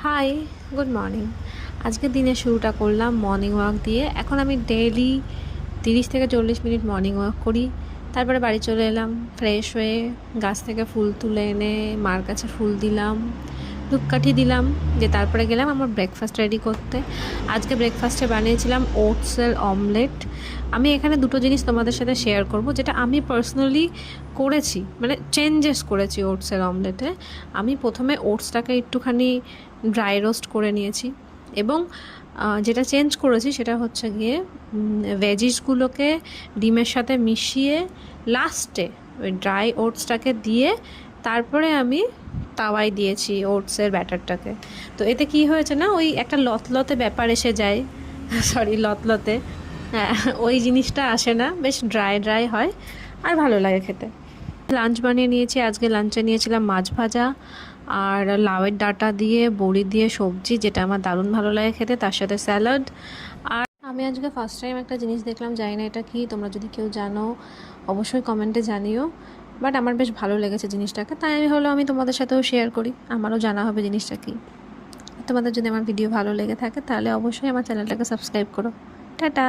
High, good morning. আজকে দিনের শুরুটা করলাম মর্নিং ওয়াক দিয়ে। এখন আমি ডেইলি 30 থেকে 40 মিনিট মর্নিং ওয়াক করি। তারপরে বাড়ি চলে এলাম ফ্রেশ হয়ে, গাছ থেকে ফুল তুলে এনে মার কাছে ফুল দিলাম, ধূপকাঠি দিলাম, যে তারপরে গেলাম আমার ব্রেকফাস্ট রেডি করতে। আজকে ব্রেকফাস্টে বানিয়েছিলাম ওটসের অমলেট। আমি এখানে দুটো জিনিস তোমাদের সাথে শেয়ার করব, যেটা আমি পার্সোনালি করেছি, মানে চেঞ্জেস করেছি ওটসের অমলেটে। আমি প্রথমে ওটসটাকে একটুখানি ড্রাই রোস্ট করে নিয়েছি, এবং যেটা চেঞ্জ করেছি সেটা হচ্ছে গিয়ে ভেজিসগুলোকে ডিমের সাথে মিশিয়ে লাস্টে ওই ড্রাই ওটসটাকে দিয়ে তারপরে আমি তাওয়ায় দিয়েছি ওটসের ব্যাটারটাকে। তো এতে কি হয়েছে না, ওই একটা লতলতে ব্যাপার এসে যায়, সরি লতলতে, হ্যাঁ, ওই জিনিসটা আসে না, বেশ ড্রাই ড্রাই হয় আর ভালো লাগে খেতে। লাঞ্চ বানিয়ে নিয়েছি। আজকে লাঞ্চে নিয়েছিলাম মাছ ভাজা আর লাউয়ের ডাঁটা দিয়ে বড়ি দিয়ে সবজি, যেটা আমার দারুণ ভালো লাগে খেতে, তার সাথে স্যালাড। আর আমি আজকে ফার্স্ট টাইম একটা জিনিস দেখলাম, জানি না এটা কি, তোমরা যদি কেউ জানো অবশ্যই কমেন্টে জানিও, বাট আমার বেশ ভালো লেগেছে জিনিসটাকে, তাই আমি আমি তোমাদের সাথেও শেয়ার করি, আমারও জানা হবে জিনিসটা কি। তোমাদের যদি আমার ভিডিও ভালো লেগে থাকে তাহলে অবশ্যই আমার চ্যানেলটাকে সাবস্ক্রাইব করো। টাটা।